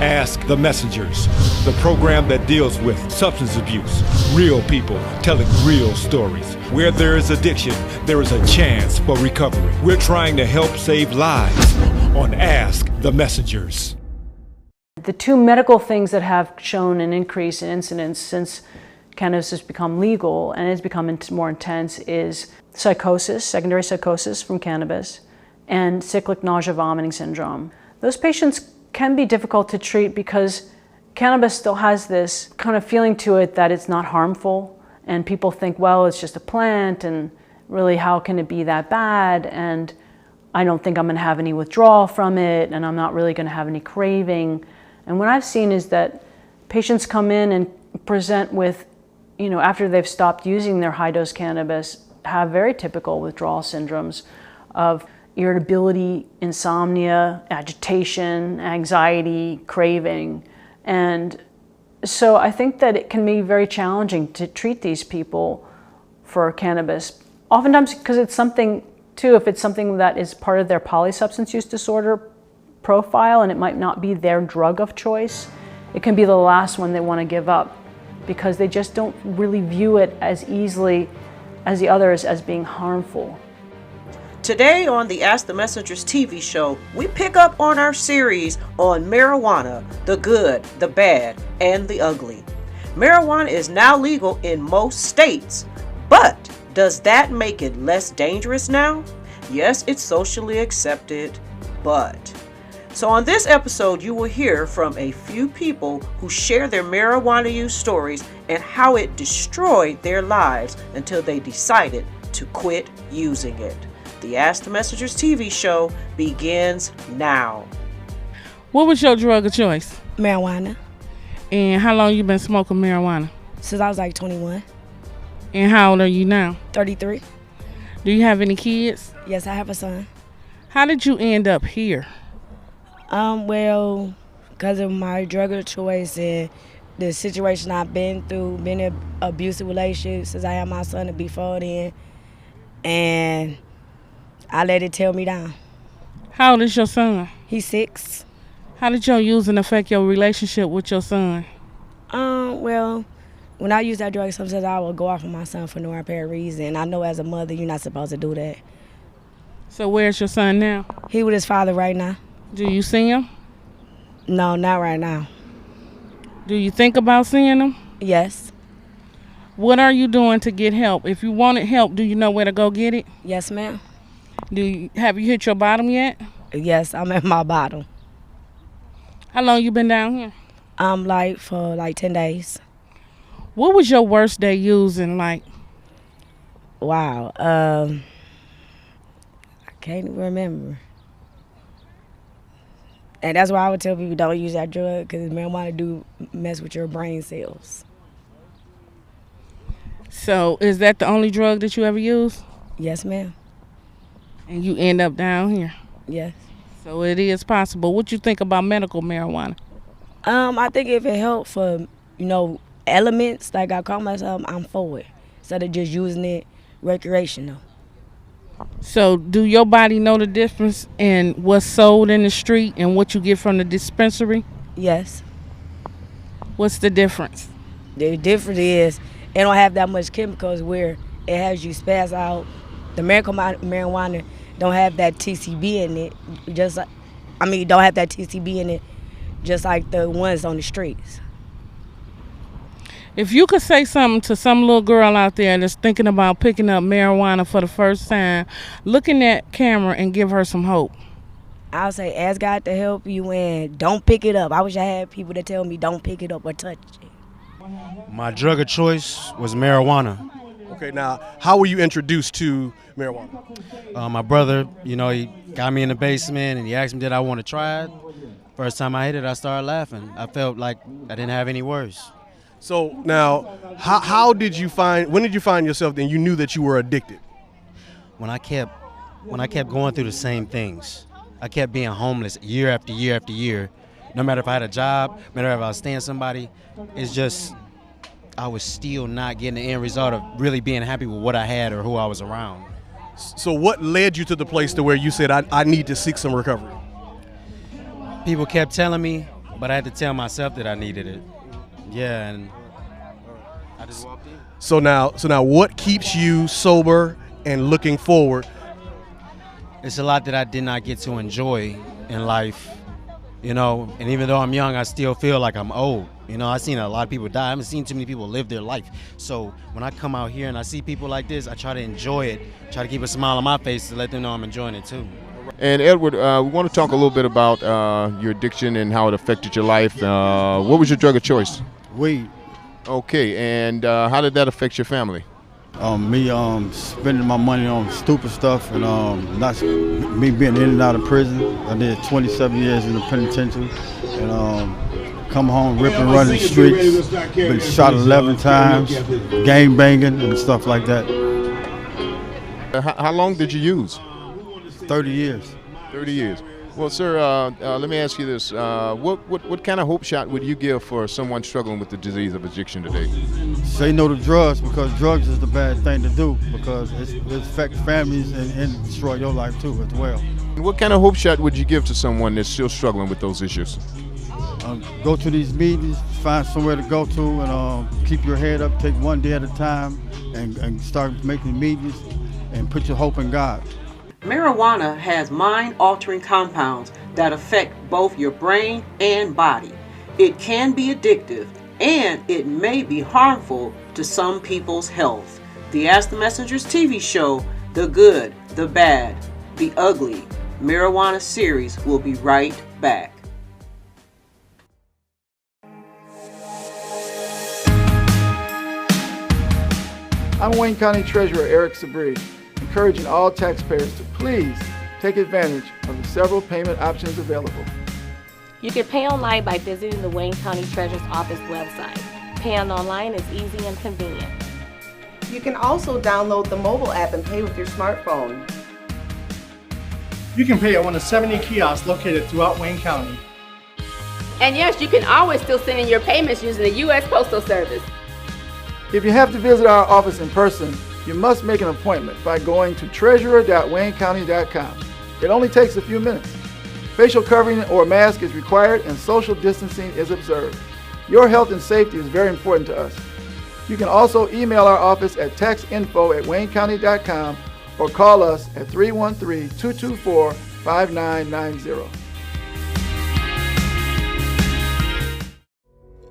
Ask the Messengers, the program that deals with substance abuse, real people telling real stories. Where there is addiction, there is a chance for recovery. We're trying to help save lives on Ask the Messengers. The two medical things that have shown an increase in incidence since cannabis has become legal and has become more intense is psychosis, secondary psychosis from cannabis, and cyclic nausea vomiting syndrome. Those patients can be difficult to treat because cannabis still has this kind of feeling to it that it's not harmful, and people think, well, it's just a plant, and really how can it be that bad, and I don't think I'm going to have any withdrawal from it, and I'm not really going to have any craving. And what I've seen is that patients come in and present with, after they've stopped using their high-dose cannabis, have very typical withdrawal syndromes of irritability, insomnia, agitation, anxiety, craving. And so I think that it can be very challenging to treat these people for cannabis. Oftentimes because it's something, too, if it's something that is part of their polysubstance use disorder profile and it might not be their drug of choice, it can be the last one they want to give up because they just don't really view it as easily as the others as being harmful. Today on the Ask the Messengers TV show, we pick up on our series on marijuana, the good, the bad, and the ugly. Marijuana is now legal in most states, but does that make it less dangerous now? Yes, it's socially accepted, but. So on this episode, you will hear from a few people who share their marijuana use stories and how it destroyed their lives until they decided to quit using it. The Ask the Messengers TV show begins now. What was your drug of choice? Marijuana. And how long you been smoking marijuana? Since I was like 21. And how old are you now? 33. Do you have any kids? Yes, I have a son. How did you end up here? Well, because of my drug of choice and the situation I've been through, been in an abusive relationship since I had my son before then, and I let it tear me down. How old is your son? He's 6. How did your using affect your relationship with your son? Well, when I use that drug, sometimes I will go off on my son for no apparent reason. I know as a mother, you're not supposed to do that. So where's your son now? He with his father right now. Do you see him? No, not right now. Do you think about seeing him? Yes. What are you doing to get help? If you wanted help, do you know where to go get it? Yes, ma'am. Have you hit your bottom yet? Yes, I'm at my bottom. How long you been down here? For 10 days. What was your worst day using like? Wow. I can't even remember. And that's why I would tell people don't use that drug because marijuana do mess with your brain cells. So is that the only drug that you ever used? Yes, ma'am. And you end up down here? Yes. So it is possible. What you think about medical marijuana? I think if it helps for, elements, like I call myself, I'm for it. Instead of just using it recreational. So do your body know the difference in what's sold in the street and what you get from the dispensary? Yes. What's the difference? The difference is it don't have that much chemicals where it has you spaz out. The medical marijuana don't have that TCB in it. Don't have that TCB in it just like the ones on the streets. If you could say something to some little girl out there that's thinking about picking up marijuana for the first time, look in that camera and give her some hope. I'll say, ask God to help you and don't pick it up. I wish I had people to tell me don't pick it up or touch it. My drug of choice was marijuana. Okay, now, how were you introduced to marijuana? My brother, he got me in the basement and he asked me did I want to try it. First time I hit it, I started laughing. I felt like I didn't have any words. So now, when did you find yourself then you knew that you were addicted? When I kept going through the same things. I kept being homeless year after year after year. No matter if I had a job, no matter if I was staying somebody, it's just I was still not getting the end result of really being happy with what I had or who I was around. So what led you to the place to where you said I need to seek some recovery? People kept telling me, but I had to tell myself that I needed it. Yeah, and I just walked in. So now, what keeps you sober and looking forward? It's a lot that I did not get to enjoy in life, you know, and even though I'm young, I still feel like I'm old. You know, I've seen a lot of people die. I haven't seen too many people live their life. So when I come out here and I see people like this, I try to enjoy it, try to keep a smile on my face to let them know I'm enjoying it too. And Edward, we want to talk a little bit about your addiction and how it affected your life. What was your drug of choice? Weed. Okay, and how did that affect your family? Me spending my money on stupid stuff and not me being in and out of prison. I did 27 years in the penitentiary and come home ripping, running the streets, been shot 11 times, gang banging and stuff like that. How long did you use? 30 years. 30 years. Well, sir, let me ask you this. What kind of hope shot would you give for someone struggling with the disease of addiction today? Say no to drugs, because drugs is the bad thing to do, because it affects families and destroy your life too as well. And what kind of hope shot would you give to someone that's still struggling with those issues? Go to these meetings, find somewhere to go to, and keep your head up, take one day at a time, and start making meetings, and put your hope in God. Marijuana has mind-altering compounds that affect both your brain and body. It can be addictive, and it may be harmful to some people's health. The Ask the Messengers TV show, The Good, the Bad, the Ugly Marijuana series will be right back. I'm Wayne County Treasurer Eric Sabree, encouraging all taxpayers to please take advantage of the several payment options available. You can pay online by visiting the Wayne County Treasurer's Office website. Paying online is easy and convenient. You can also download the mobile app and pay with your smartphone. You can pay at one of 70 kiosks located throughout Wayne County. And yes, you can always still send in your payments using the U.S. Postal Service. If you have to visit our office in person, you must make an appointment by going to treasurer.waynecounty.com. It only takes a few minutes. Facial covering or mask is required and social distancing is observed. Your health and safety is very important to us. You can also email our office at taxinfo@waynecounty.com or call us at 313-224-5990.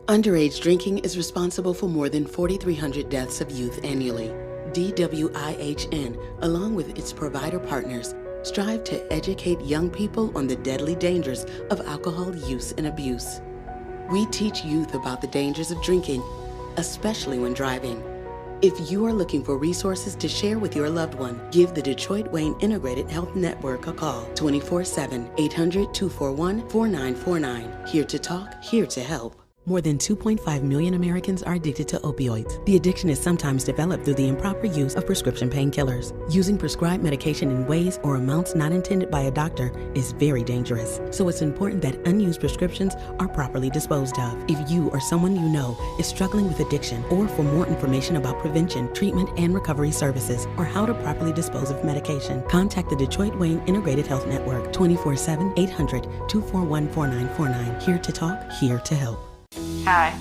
Underage drinking is responsible for more than 4,300 deaths of youth annually. DWIHN, along with its provider partners, strive to educate young people on the deadly dangers of alcohol use and abuse. We teach youth about the dangers of drinking, especially when driving. If you are looking for resources to share with your loved one, give the Detroit Wayne Integrated Health Network a call, 24/7, 800-241-4949. Here to talk, here to help. More than 2.5 million Americans are addicted to opioids. The addiction is sometimes developed through the improper use of prescription painkillers. Using prescribed medication in ways or amounts not intended by a doctor is very dangerous. So it's important that unused prescriptions are properly disposed of. If you or someone you know is struggling with addiction, or for more information about prevention, treatment, and recovery services, or how to properly dispose of medication, contact the Detroit Wayne Integrated Health Network, 24/7, 800-241-4949. Here to talk, here to help. Hi,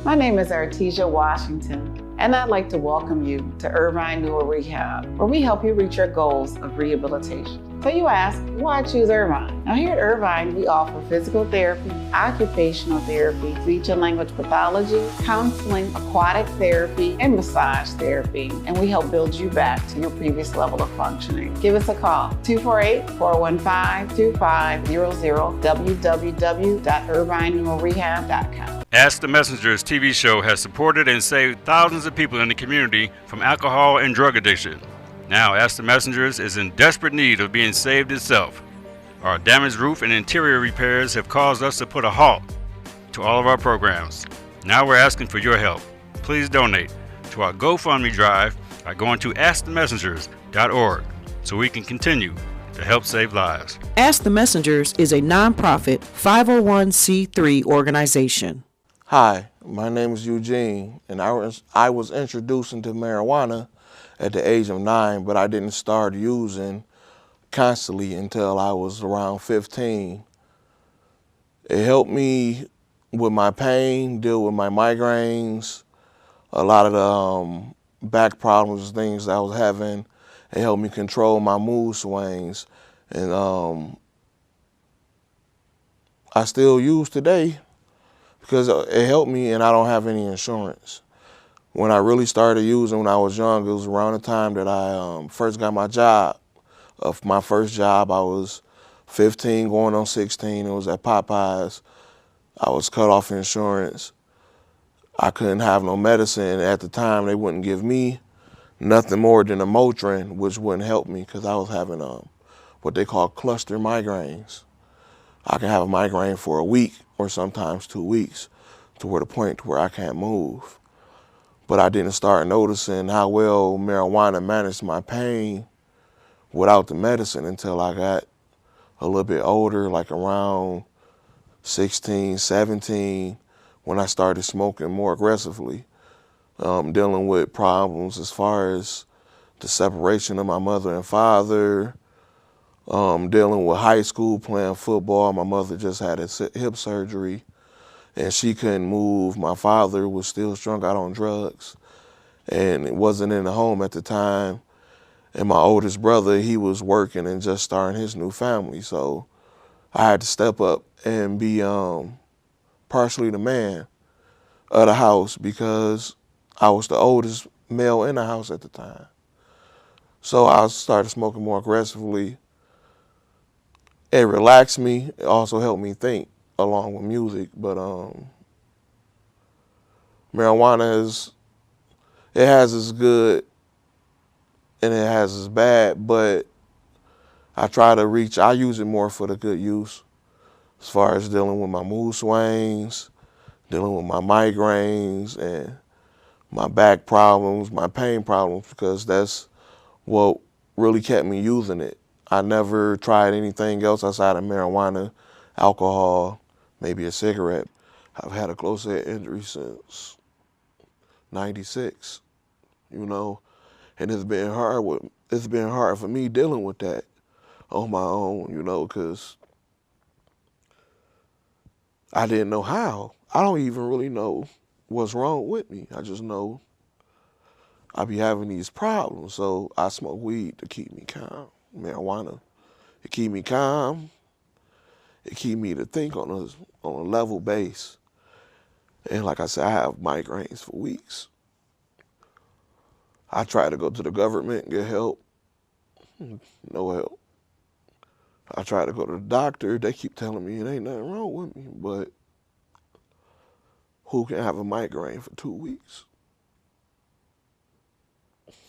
my name is Artesia Washington, and I'd like to welcome you to Irvine Neuro Rehab, where we help you reach your goals of rehabilitation. So you ask, why choose Irvine? Now here at Irvine, we offer physical therapy, occupational therapy, speech and language pathology, counseling, aquatic therapy, and massage therapy, and we help build you back to your previous level of functioning. Give us a call, 248-415-2500, www.irvineneurorehab.com. Ask the Messengers TV show has supported and saved thousands of people in the community from alcohol and drug addiction. Now, Ask the Messengers is in desperate need of being saved itself. Our damaged roof and interior repairs have caused us to put a halt to all of our programs. Now we're asking for your help. Please donate to our GoFundMe drive by going to AskTheMessengers.org so we can continue to help save lives. Ask the Messengers is a nonprofit 501c3 organization. Hi, my name is Eugene, and I was introduced into marijuana at the age of 9, but I didn't start using constantly until I was around 15. It helped me with my pain, deal with my migraines, a lot of the back problems, things that I was having. It helped me control my mood swings. And I still use today because it helped me, and I don't have any insurance. When I really started using when I was young, it was around the time that I first got my job. My first job, I was 15 going on 16. It was at Popeyes. I was cut off insurance. I couldn't have no medicine. At the time, they wouldn't give me nothing more than a Motrin, which wouldn't help me because I was having what they call cluster migraines. I can have a migraine for a week or sometimes 2 weeks to the point where I can't move. But I didn't start noticing how well marijuana managed my pain without the medicine until I got a little bit older, like around 16, 17, when I started smoking more aggressively, dealing with problems as far as the separation of my mother and father, dealing with high school, playing football. My mother just had a hip surgery and she couldn't move. My father was still strung out on drugs and it wasn't in the home at the time. And my oldest brother, he was working and just starting his new family. So I had to step up and be partially the man of the house because I was the oldest male in the house at the time. So I started smoking more aggressively. It relaxed me. It also helped me think along with music. But marijuana it has its good and it has its bad, but I use it more for the good use as far as dealing with my mood swings, dealing with my migraines and my back problems, my pain problems, because that's what really kept me using it. I never tried anything else outside of marijuana, alcohol, maybe a cigarette. I've had a close head injury since 96, and it's been hard for me dealing with that on my own, because I didn't know how. I don't even really know what's wrong with me. I just know I be having these problems. So I smoke weed to keep me calm. Marijuana, it keep me calm. It keep me to think on a level base. And like I said, I have migraines for weeks. I try to go to the government and get help. No help. I try to go to the doctor. They keep telling me it ain't nothing wrong with me, but who can have a migraine for 2 weeks?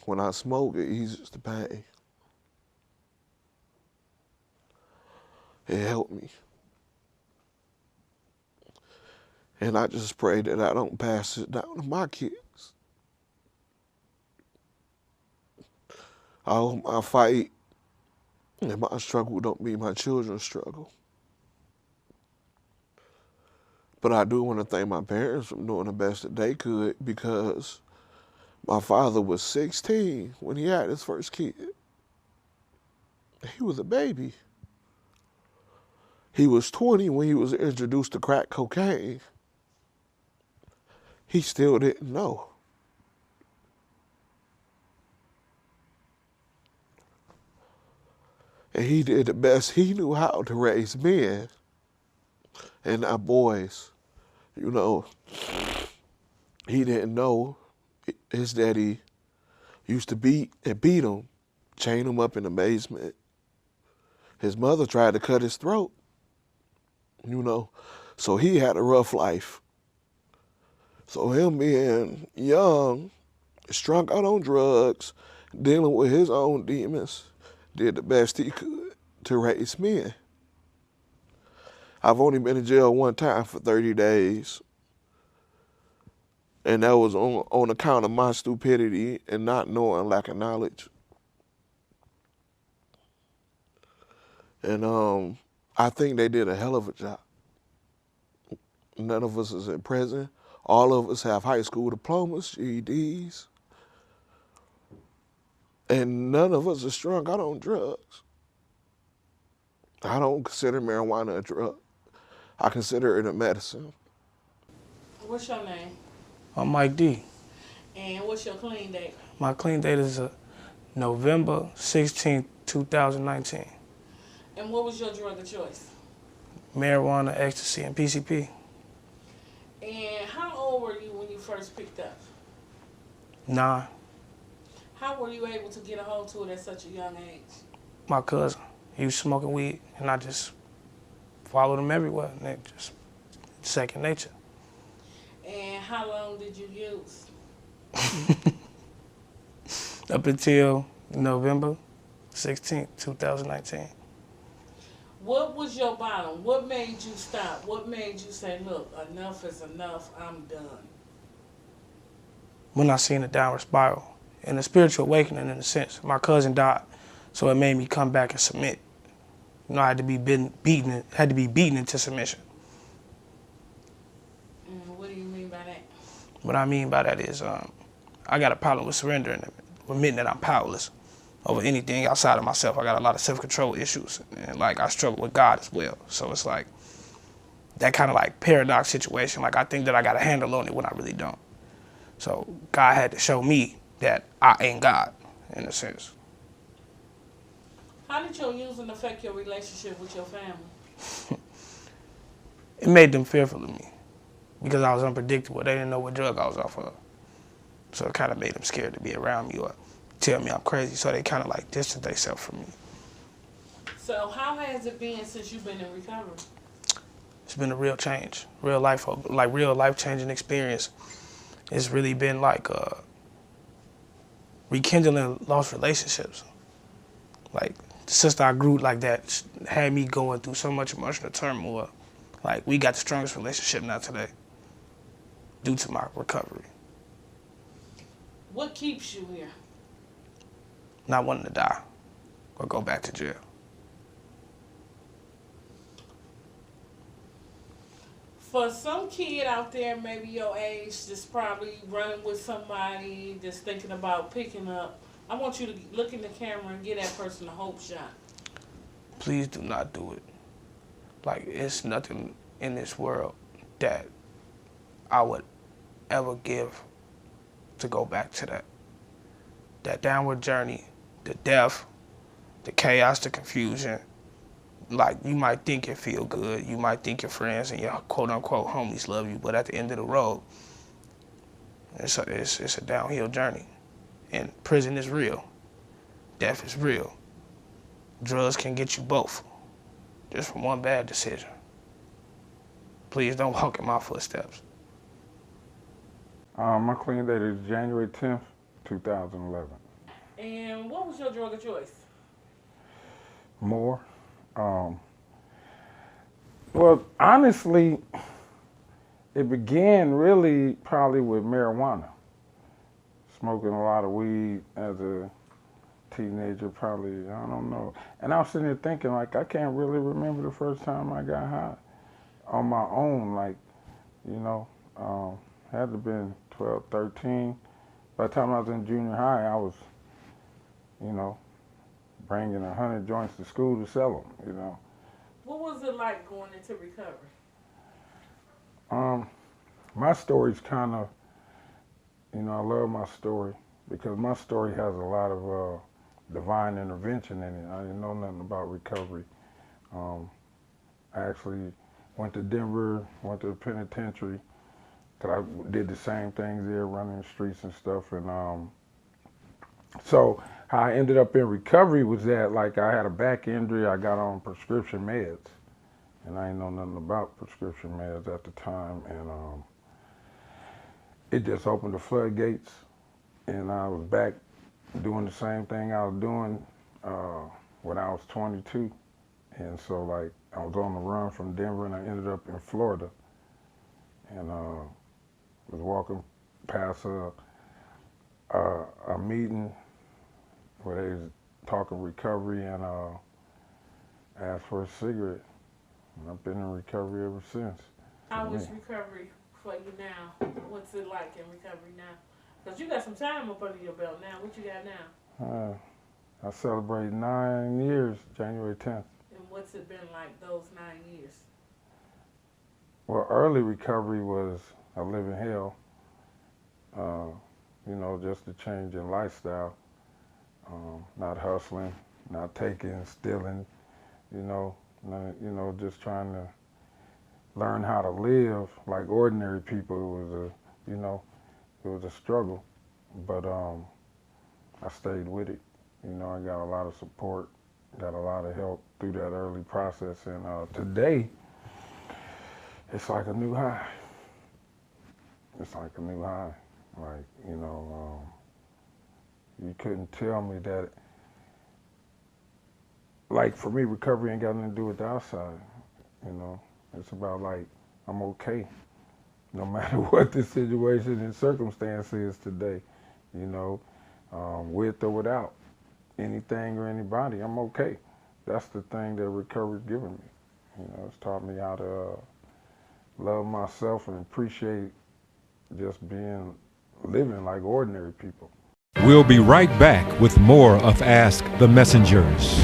When I smoke, it eases the pain. It helped me. And I just pray that I don't pass it down to my kids. I hope my fight and my struggle don't be my children's struggle. But I do want to thank my parents for doing the best that they could, because my father was 16 when he had his first kid. He was a baby. He was 20 when he was introduced to crack cocaine. He still didn't know. And he did the best he knew how to raise men and not boys. He didn't know his daddy used to beat him, chain him up in the basement. His mother tried to cut his throat, so he had a rough life. So him being young, strung out on drugs, dealing with his own demons, did the best he could to raise men. I've only been in jail one time for 30 days. And that was on account of my stupidity and not knowing, lack of knowledge. And I think they did a hell of a job. None of us is in prison. All of us have high school diplomas, GEDs. And none of us are strung out on drugs. I don't consider marijuana a drug. I consider it a medicine. What's your name? I'm Mike D. And what's your clean date? My clean date is November 16th, 2019. And what was your drug of choice? Marijuana, ecstasy, and PCP. And how old were you when you first picked up? 9. How were you able to get a hold to it at such a young age? My cousin, he was smoking weed, and I just followed him everywhere, and it just second nature. And how long did you use? Up until November 16th, 2019. What was your bottom? What made you stop? What made you say, look, enough is enough, I'm done? When I seen a downward spiral and a spiritual awakening, in a sense. My cousin died, so it made me come back and submit. You know, I had to be beaten into submission. What do you mean by that? What I mean by that is I got a problem with surrendering and admitting that I'm powerless over anything outside of myself. I got a lot of self-control issues, and like I struggle with God as well. So it's like that kind of like paradox situation. Like I think that I got a handle on it when I really don't. So God had to show me that I ain't God, in a sense. How did your using affect your relationship with your family? It made them fearful of me because I was unpredictable. They didn't know what drug I was off of. So it kind of made them scared to be around me or tell me I'm crazy. So they kind of like distanced themselves from me. So how has it been since you've been in recovery? It's been a real change, real life-changing experience. It's really been like rekindling lost relationships. Like the sister I grew like that had me going through so much emotional turmoil. Like we got the strongest relationship now today due to my recovery. What keeps you here? Not wanting to die or go back to jail. For some kid out there, maybe your age, just probably running with somebody, just thinking about picking up, I want you to look in the camera and give that person a hope shot. Please do not do it. Like, it's nothing in this world that I would ever give to go back to that. That downward journey, the death, the chaos, the confusion. Like, you might think it feel good, you might think your friends and your quote-unquote homies love you, but at the end of the road, it's a downhill journey. And prison is real. Death is real. Drugs can get you both, just from one bad decision. Please don't walk in my footsteps. My clean date is January 10th, 2011. And what was your drug of choice? More. Well, honestly, it began really probably with marijuana. Smoking a lot of weed as a teenager, probably, I don't know. And I was sitting there thinking, like, I can't really remember the first time I got high on my own, like, you know, had to have been 12, 13. By the time I was in junior high, I was, you know, bringing 100 joints to school to sell them, you know. What was it like going into recovery? My story's kind of, you know, I love my story because my story has a lot of divine intervention in it. I didn't know nothing about recovery. I actually went to Denver, went to the penitentiary, because I did the same things there, running the streets and stuff. And so how I ended up in recovery was that, like, I had a back injury, I got on prescription meds, and I didn't know nothing about prescription meds at the time, and it just opened the floodgates, and I was back doing the same thing I was doing when I was 22. And so, like, I was on the run from Denver, and I ended up in Florida, and was walking past a meeting where they was talking recovery, and asked for a cigarette. And I've been in recovery ever since. How is recovery for you now? What's it like in recovery now? Because you got some time up under your belt now. What you got now? I celebrate 9 years, January 10th. And what's it been like those 9 years? Well, early recovery was I live in hell. You know, just a change in lifestyle. Not hustling, not taking, stealing, just trying to learn how to live like ordinary people. It was a struggle, but I stayed with it. I got a lot of support, got a lot of help through that early process, and today, it's like a new high. It's like a new high. Like, you couldn't tell me that, like, for me, recovery ain't got nothing to do with the outside, It's about, like, I'm okay, no matter what the situation and circumstance is today, with or without anything or anybody, I'm okay. That's the thing that recovery's given me. It's taught me how to love myself and appreciate just living like ordinary people. We'll be right back with more of Ask the Messengers.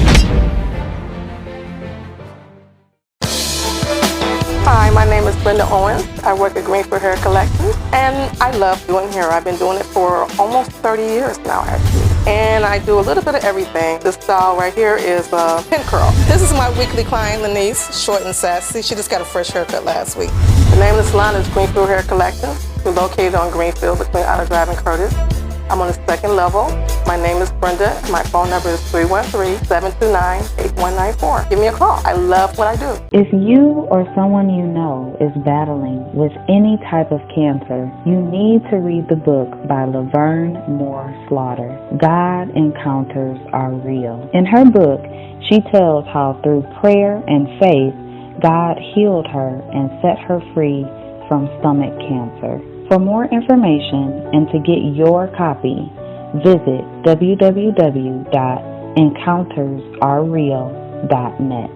Hi, my name is Brenda Owens. I work at Greenfield Hair Collections, and I love doing hair. I've been doing it for almost 30 years now, actually. And I do a little bit of everything. This style right here is a pin curl. This is my weekly client, Lenise, short and sassy. She just got a fresh haircut last week. The name of the salon is Greenfield Hair Collections. We're located on Greenfield between Outer Drive and Curtis. I'm on the second level. My name is Brenda. My phone number is 313-729-8194. Give me a call. I love what I do. If you or someone you know is battling with any type of cancer, you need to read the book by Laverne Moore Slaughter, God Encounters Are Real. In her book, she tells how through prayer and faith, God healed her and set her free from stomach cancer. For more information and to get your copy, visit www.encountersarereal.net.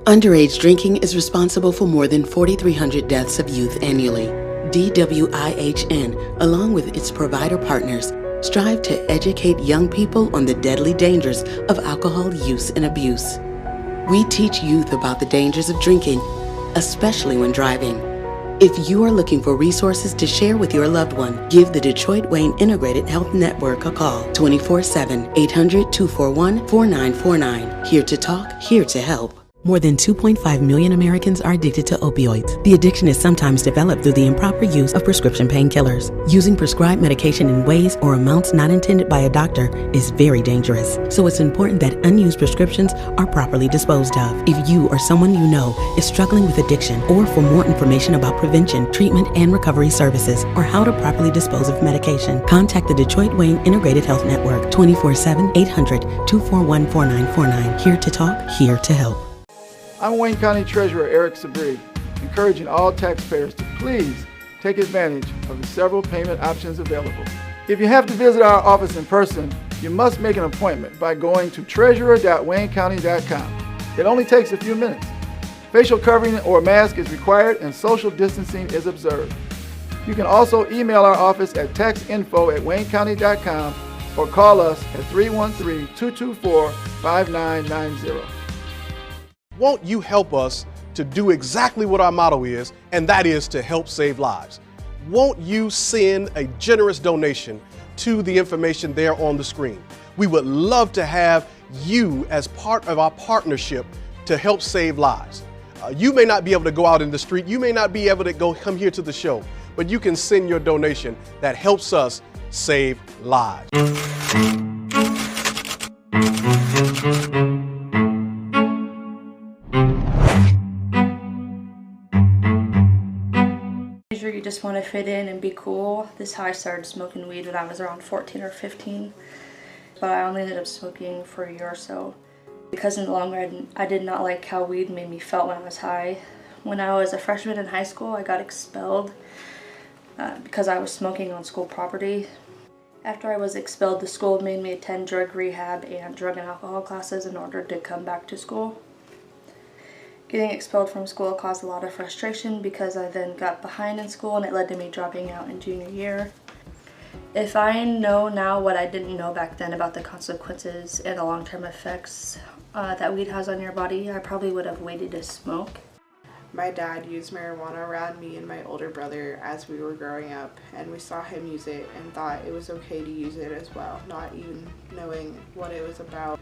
Underage drinking is responsible for more than 4,300 deaths of youth annually. DWIHN, along with its provider partners, strive to educate young people on the deadly dangers of alcohol use and abuse. We teach youth about the dangers of drinking, especially when driving. If you are looking for resources to share with your loved one, give the Detroit Wayne Integrated Health Network a call, 24/7, 800-241-4949. Here to talk, here to help. More than 2.5 million Americans are addicted to opioids. The addiction is sometimes developed through the improper use of prescription painkillers. Using prescribed medication in ways or amounts not intended by a doctor is very dangerous. So it's important that unused prescriptions are properly disposed of. If you or someone you know is struggling with addiction, or for more information about prevention, treatment, and recovery services, or how to properly dispose of medication, contact the Detroit Wayne Integrated Health Network, 24/7, 800-241-4949. Here to talk, here to help. I'm Wayne County Treasurer Eric Sabri, encouraging all taxpayers to please take advantage of the several payment options available. If you have to visit our office in person, you must make an appointment by going to treasurer.waynecounty.com. It only takes a few minutes. Facial covering or mask is required and social distancing is observed. You can also email our office at taxinfo@waynecounty.com or call us at 313-224-5990. Won't you help us to do exactly what our motto is, and that is to help save lives? Won't you send a generous donation to the information there on the screen? We would love to have you as part of our partnership to help save lives. You may not be able to go out in the street, you may not be able to come here to the show, but you can send your donation that helps us save lives. You just want to fit in and be cool. This is how I started smoking weed when I was around 14 or 15. But I only ended up smoking for a year or so because in the long run I did not like how weed made me feel when I was high. When I was a freshman in high school, I got expelled because I was smoking on school property. After I was expelled, the school made me attend drug rehab and drug and alcohol classes in order to come back to school. Getting expelled from school caused a lot of frustration because I then got behind in school and it led to me dropping out in junior year. If I know now what I didn't know back then about the consequences and the long-term effects that weed has on your body, I probably would have waited to smoke. My dad used marijuana around me and my older brother as we were growing up, and we saw him use it and thought it was okay to use it as well, not even knowing what it was about.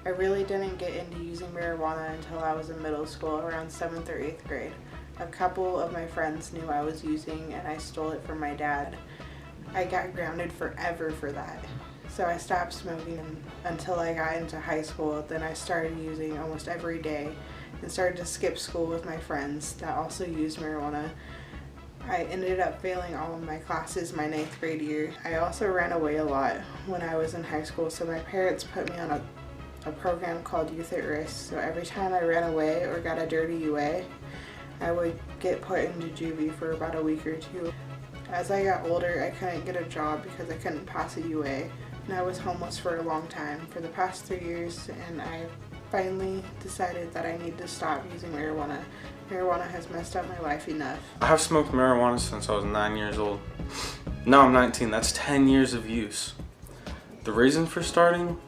I really didn't get into using marijuana until I was in middle school, around 7th or 8th grade. A couple of my friends knew I was using and I stole it from my dad. I got grounded forever for that. So I stopped smoking until I got into high school. Then I started using almost every day and started to skip school with my friends that also used marijuana. I ended up failing all of my classes my 9th grade year. I also ran away a lot when I was in high school, so my parents put me on a program called Youth at Risk. So every time I ran away or got a dirty UA, I would get put into juvie for about a week or two. As I got older, I couldn't get a job because I couldn't pass a UA, and I was homeless for a long time, for the past 3 years, and I finally decided that I need to stop using marijuana. Marijuana has messed up my life enough. I have smoked marijuana since I was 9 years old. Now I'm 19, that's 10 years of use. The reason for starting?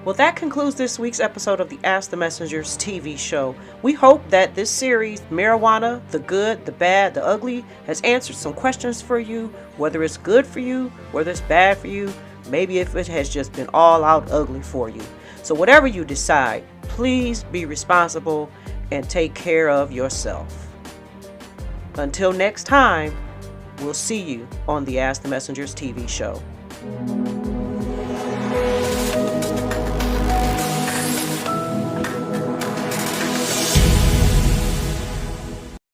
Well, that concludes this week's episode of the Ask the Messengers TV show. We hope that this series, Marijuana, the Good, the Bad, the Ugly, has answered some questions for you, whether it's good for you, whether it's bad for you, maybe if it has just been all out ugly for you. So whatever you decide, please be responsible and take care of yourself. Until next time, we'll see you on the Ask the Messengers TV show.